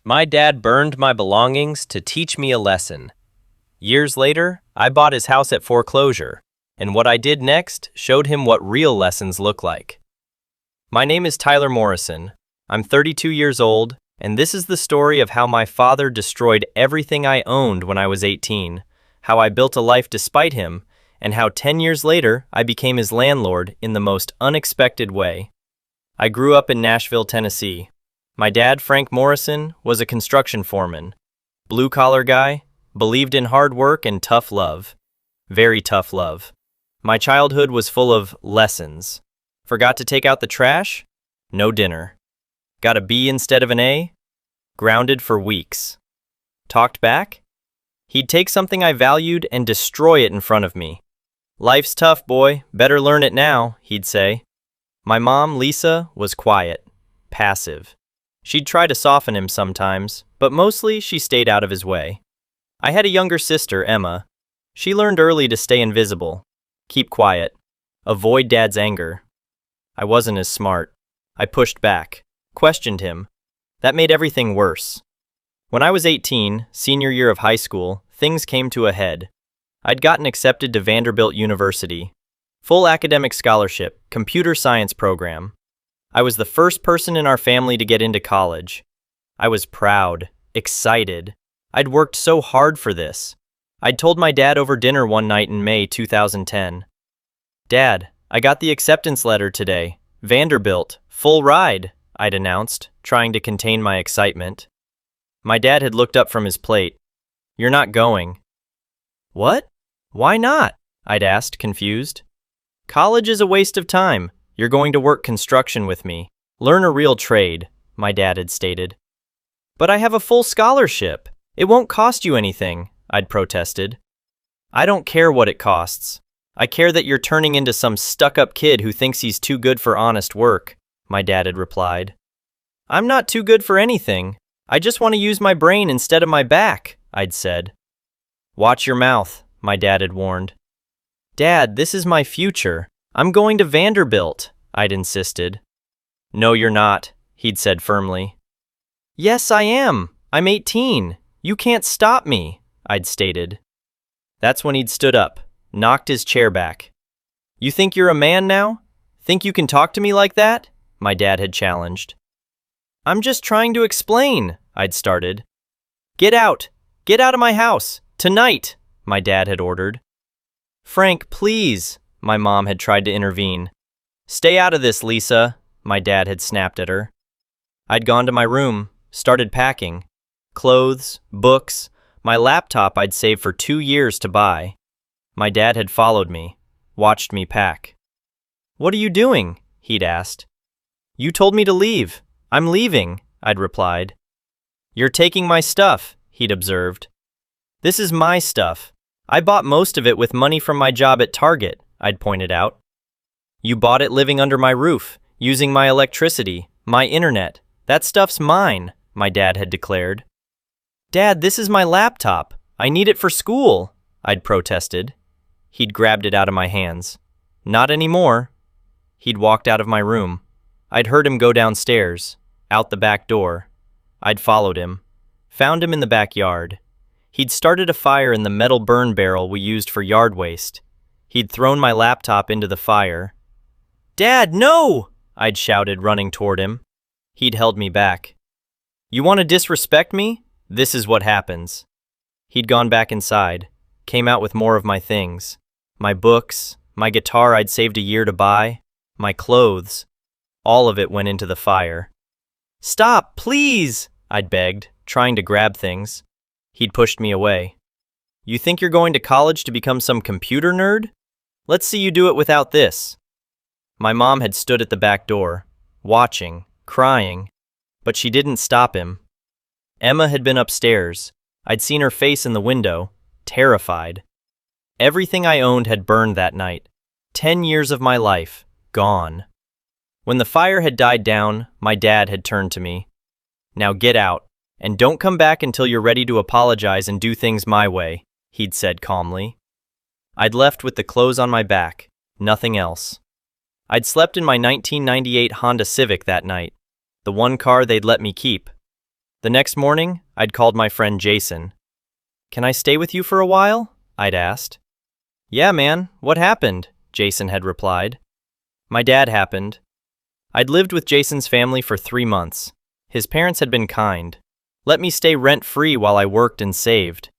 My dad burned my belongings to teach me a lesson. Years later, I bought his house at foreclosure, and what I did next showed him what real lessons look like. My name is Tyler Morrison. I'm 32 years old, and this is the story of how my father destroyed everything I owned when I was 18, how I built a life despite him, and how 10 years later I became his landlord in the most unexpected way. I grew up in Nashville, Tennessee. My dad, Frank Morrison, was a construction foreman. Blue-collar guy, believed in hard work and tough love. Very tough love. My childhood was full of lessons. Forgot to take out the trash? No dinner. Got a B instead of an A? Grounded for weeks. Talked back? He'd take something I valued and destroy it in front of me. "Life's tough, boy. Better learn it now," he'd say. My mom, Lisa, was quiet, passive. She'd try to soften him sometimes, but mostly she stayed out of his way. I had a younger sister, Emma. She learned early to stay invisible, keep quiet, avoid Dad's anger. I wasn't as smart. I pushed back, questioned him. That made everything worse. When I was 18, senior year of high school, things came to a head. I'd gotten accepted to Vanderbilt University. Full academic scholarship, computer science program. I was the first person in our family to get into college. I was proud, excited. I'd worked so hard for this. I'd told my dad over dinner one night in May 2010. "Dad, I got the acceptance letter today. Vanderbilt, full ride," I'd announced, trying to contain my excitement. My dad had looked up from his plate. "You're not going." "What? Why not?" I'd asked, confused. "College is a waste of time. You're going to work construction with me. Learn a real trade," my dad had stated. "But I have a full scholarship. It won't cost you anything," I'd protested. "I don't care what it costs. I care that you're turning into some stuck-up kid who thinks he's too good for honest work," my dad had replied. "I'm not too good for anything. I just want to use my brain instead of my back," I'd said. "Watch your mouth," my dad had warned. "Dad, this is my future. I'm going to Vanderbilt," I'd insisted. "No, you're not," he'd said firmly. "Yes, I am. I'm 18. You can't stop me," I'd stated. That's when he'd stood up, knocked his chair back. "You think you're a man now? Think you can talk to me like that?" my dad had challenged. "I'm just trying to explain," I'd started. Get out of my house, tonight," my dad had ordered. "Frank, please," my mom had tried to intervene. "Stay out of this, Lisa," my dad had snapped at her. I'd gone to my room, started packing. Clothes, books, my laptop I'd saved for 2 years to buy. My dad had followed me, watched me pack. "What are you doing?" he'd asked. "You told me to leave. I'm leaving," I'd replied. "You're taking my stuff," he'd observed. "This is my stuff. I bought most of it with money from my job at Target," I'd pointed out. "You bought it living under my roof, using my electricity, my internet. That stuff's mine," my dad had declared. "Dad, this is my laptop. I need it for school," I'd protested. He'd grabbed it out of my hands. "Not anymore." He'd walked out of my room. I'd heard him go downstairs, out the back door. I'd followed him, found him in the backyard. He'd started a fire in the metal burn barrel we used for yard waste. He'd thrown my laptop into the fire. "Dad, no!" I'd shouted, running toward him. He'd held me back. "You want to disrespect me? This is what happens." He'd gone back inside, came out with more of my things. My books, my guitar I'd saved a year to buy, my clothes. All of it went into the fire. "Stop, please!" I'd begged, trying to grab things. He'd pushed me away. "You think you're going to college to become some computer nerd? Let's see you do it without this." My mom had stood at the back door, watching, crying, but she didn't stop him. Emma had been upstairs. I'd seen her face in the window, terrified. Everything I owned had burned that night. 10 years of my life, gone. When the fire had died down, my dad had turned to me. "Now get out, and don't come back until you're ready to apologize and do things my way," he'd said calmly. I'd left with the clothes on my back, nothing else. I'd slept in my 1998 Honda Civic that night, the one car they'd let me keep. The next morning, I'd called my friend Jason. "Can I stay with you for a while?" I'd asked. "Yeah, man, what happened?" Jason had replied. My dad happened. I'd lived with Jason's family for 3 months. His parents had been kind. Let me stay rent-free while I worked and saved.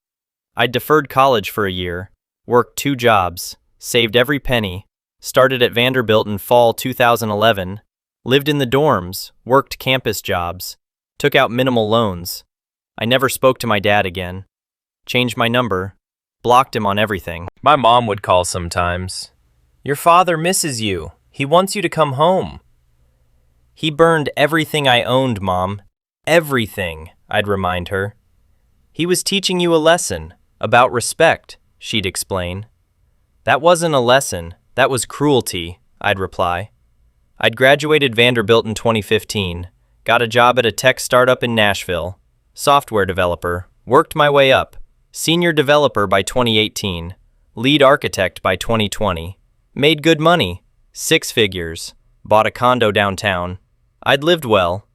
I'd deferred college for a year, worked 2 jobs, saved every penny, started at Vanderbilt in fall 2011, lived in the dorms, worked campus jobs, took out minimal loans. I never spoke to my dad again. Changed my number, blocked him on everything. My mom would call sometimes. "Your father misses you. He wants you to come home." "He burned everything I owned, Mom. Everything," I'd remind her. "He was teaching you a lesson about respect," she'd explain. "That wasn't a lesson, that was cruelty," I'd reply. I'd graduated Vanderbilt in 2015, got a job at a tech startup in Nashville, software developer, worked my way up, senior developer by 2018, lead architect by 2020, made good money, 6 figures, bought a condo downtown. I'd lived well,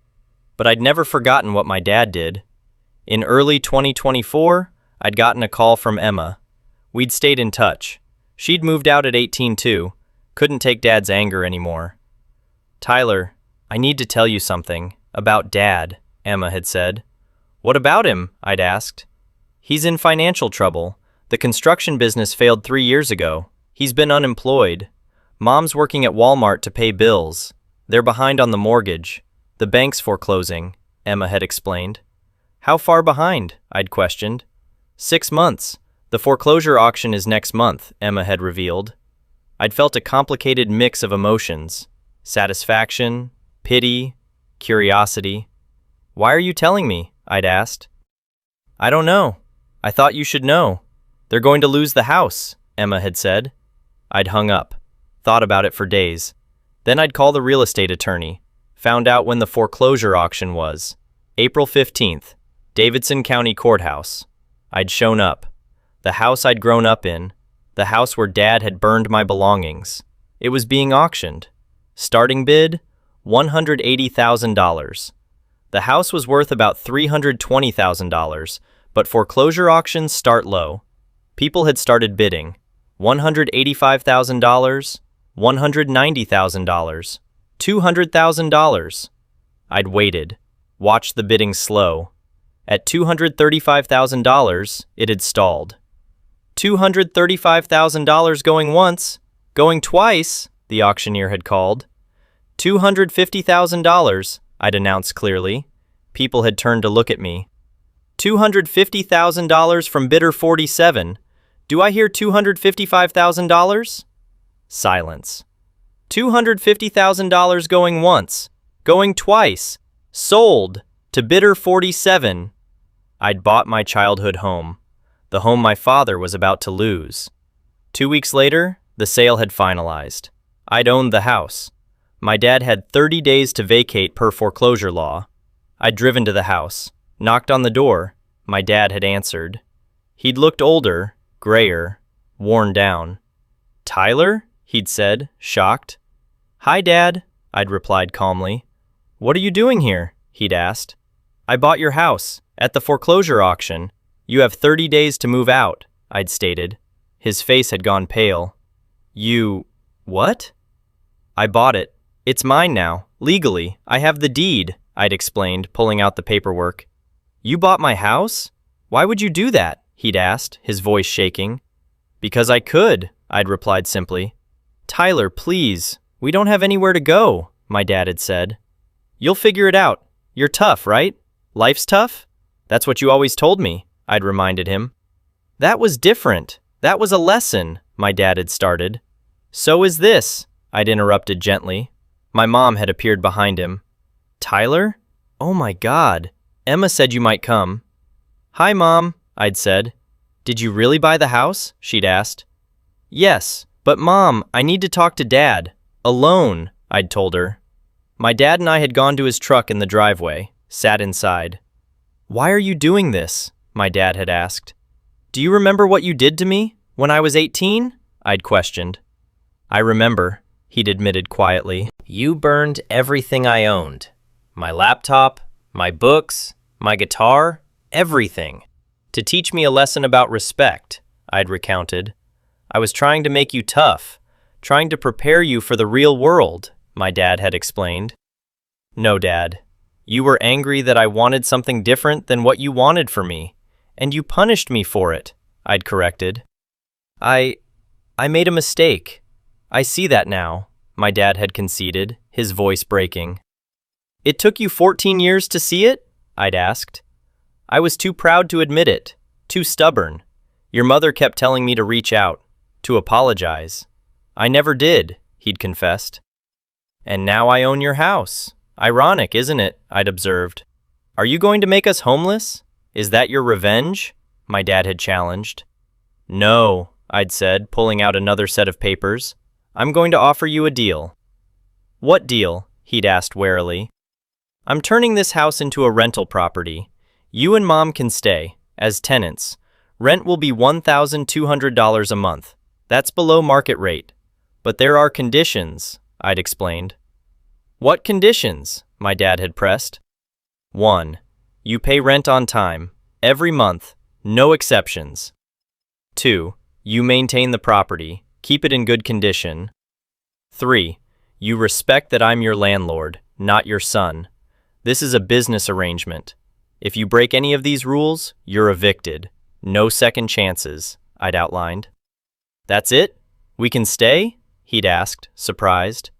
but I'd never forgotten what my dad did. In early 2024, I'd gotten a call from Emma. We'd stayed in touch. She'd moved out at 18 too, couldn't take Dad's anger anymore. "Tyler, I need to tell you something about Dad," Emma had said. "What about him?" I'd asked. "He's in financial trouble. The construction business failed 3 years ago. He's been unemployed. Mom's working at Walmart to pay bills. They're behind on the mortgage. The bank's foreclosing," Emma had explained. "How far behind?" I'd questioned. 6 months. The foreclosure auction is next month," Emma had revealed. I'd felt a complicated mix of emotions. Satisfaction, pity, curiosity. "Why are you telling me?" I'd asked. "I don't know. I thought you should know. They're going to lose the house," Emma had said. I'd hung up, thought about it for days. Then I'd call the real estate attorney, found out when the foreclosure auction was. April 15th, Davidson County Courthouse. I'd shown up. The house I'd grown up in, the house where Dad had burned my belongings. It was being auctioned. Starting bid, $180,000. The house was worth about $320,000, but foreclosure auctions start low. People had started bidding. $185,000, $190,000, $200,000. I'd waited, watched the bidding slow. At $235,000, it had stalled. $235,000 going once, going twice, the auctioneer had called. $250,000, I'd announced clearly. People had turned to look at me. $250,000 from bidder 47. Do I hear $255,000? Silence. $250,000 going once, going twice, sold to bidder 47. I'd bought my childhood home, the home my father was about to lose. 2 weeks later, the sale had finalized. I'd owned the house. My dad had 30 days to vacate per foreclosure law. I'd driven to the house, knocked on the door. My dad had answered. He'd looked older, grayer, worn down. "Tyler?" he'd said, shocked. "Hi, Dad," I'd replied calmly. "What are you doing here?" he'd asked. "I bought your house, at the foreclosure auction. You have 30 days to move out," I'd stated. His face had gone pale. "You... what?" "I bought it. It's mine now, legally. I have the deed," I'd explained, pulling out the paperwork. "You bought my house? Why would you do that?" he'd asked, his voice shaking. "Because I could," I'd replied simply. "Tyler, please, we don't have anywhere to go," my dad had said. "You'll figure it out. You're tough, right? Life's tough? That's what you always told me," I'd reminded him. "That was different. That was a lesson," my dad had started. "So is this," I'd interrupted gently. My mom had appeared behind him. "Tyler? Oh my God. Emma said you might come." "Hi, Mom," I'd said. "Did you really buy the house?" she'd asked. "Yes, but Mom, I need to talk to Dad. Alone," I'd told her. My dad and I had gone to his truck in the driveway, sat inside. "Why are you doing this?" my dad had asked. "Do you remember what you did to me when I was 18? I'd questioned. "I remember," he'd admitted quietly. "You burned everything I owned. My laptop, my books, My guitar, everything. To teach me a lesson about respect, I'd recounted. I was trying to make you tough, trying to prepare you for the real world, my dad had explained. No, Dad. You were angry that I wanted something different than what you wanted for me, and you punished me for it, I'd corrected. I made a mistake. I see that now, my dad had conceded, his voice breaking. It took you 14 years to see it? I'd asked. I was too proud to admit it, too stubborn. Your mother kept telling me to reach out, to apologize. I never did, he'd confessed. And now I own your house. Ironic, isn't it? I'd observed. Are you going to make us homeless? Is that your revenge? My dad had challenged. No, I'd said, pulling out another set of papers. I'm going to offer you a deal. What deal? He'd asked warily. I'm turning this house into a rental property. You and Mom can stay, as tenants. Rent will be $1,200 a month. That's below market rate. But there are conditions, I'd explained. What conditions? My dad had pressed. 1. You pay rent on time, every month, no exceptions. 2. You maintain the property, keep it in good condition. 3. You respect that I'm your landlord, not your son. This is a business arrangement. If you break any of these rules, you're evicted. No second chances, I'd outlined. That's it? We can stay? He'd asked, surprised.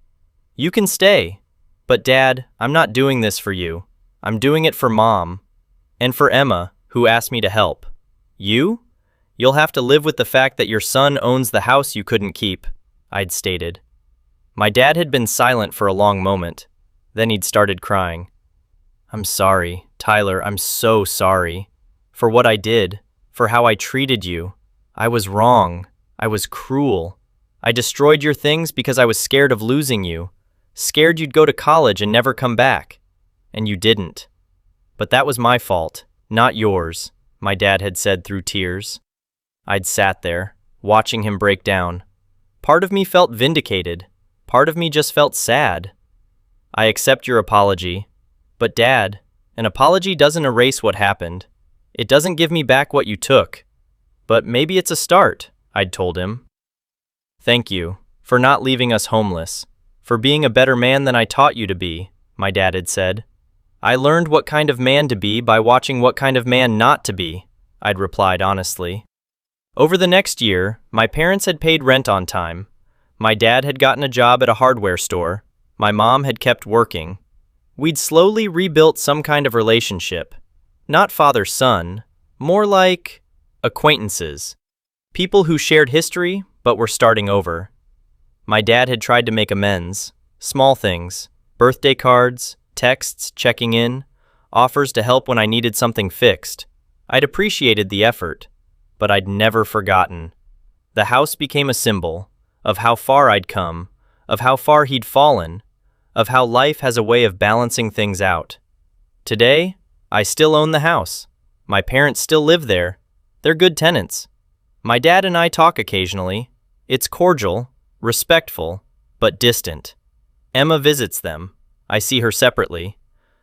You can stay. But Dad, I'm not doing this for you. I'm doing it for Mom. And for Emma, who asked me to help. You? You'll have to live with the fact that your son owns the house you couldn't keep, I'd stated. My dad had been silent for a long moment. Then he'd started crying. I'm sorry, Tyler, I'm so sorry. For what I did, for how I treated you. I was wrong. I was cruel. I destroyed your things because I was scared of losing you. Scared you'd go to college and never come back. And you didn't. But that was my fault, not yours, my dad had said through tears. I'd sat there, watching him break down. Part of me felt vindicated. Part of me just felt sad. I accept your apology. But Dad, an apology doesn't erase what happened. It doesn't give me back what you took. But maybe it's a start, I'd told him. Thank you, for not leaving us homeless. For being a better man than I taught you to be, my dad had said. I learned what kind of man to be by watching what kind of man not to be, I'd replied honestly. Over the next year, my parents had paid rent on time. My dad had gotten a job at a hardware store. My mom had kept working. We'd slowly rebuilt some kind of relationship. Not father-son, more like acquaintances. People who shared history, but were starting over. My dad had tried to make amends. Small things. Birthday cards, texts checking in, offers to help when I needed something fixed. I'd appreciated the effort, but I'd never forgotten. The house became a symbol of how far I'd come, of how far he'd fallen, of how life has a way of balancing things out. Today, I still own the house. My parents still live there. They're good tenants. My dad and I talk occasionally. It's cordial, respectful, but distant. Emma visits them. I see her separately.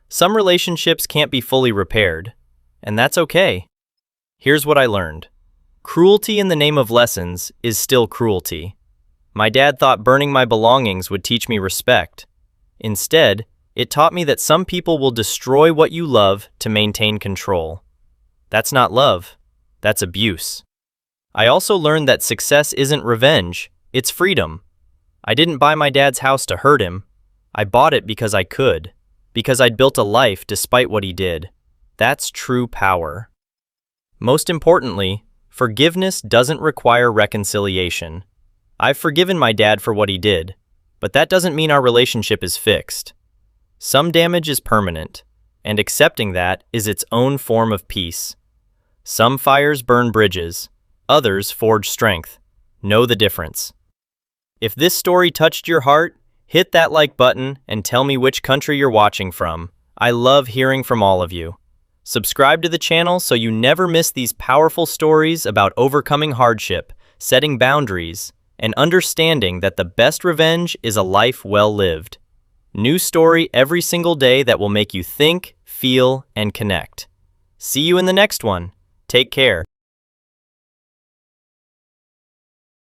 Some relationships can't be fully repaired, and that's okay. Here's what I learned. Cruelty in the name of lessons is still cruelty. My dad thought burning my belongings would teach me respect. Instead, it taught me that some people will destroy what you love to maintain control. That's not love. That's abuse. I also learned that success isn't revenge, it's freedom. I didn't buy my dad's house to hurt him. I bought it because I could, because I'd built a life despite what he did. That's true power. Most importantly, forgiveness doesn't require reconciliation. I've forgiven my dad for what he did, but that doesn't mean our relationship is fixed. Some damage is permanent, and accepting that is its own form of peace. Some fires burn bridges, others forge strength. Know the difference. If this story touched your heart, hit that like button and tell me which country you're watching from. I love hearing from all of you. Subscribe to the channel so you never miss these powerful stories about overcoming hardship, setting boundaries, and understanding that the best revenge is a life well lived. New story every single day that will make you think, feel, and connect. See you in the next one. Take care.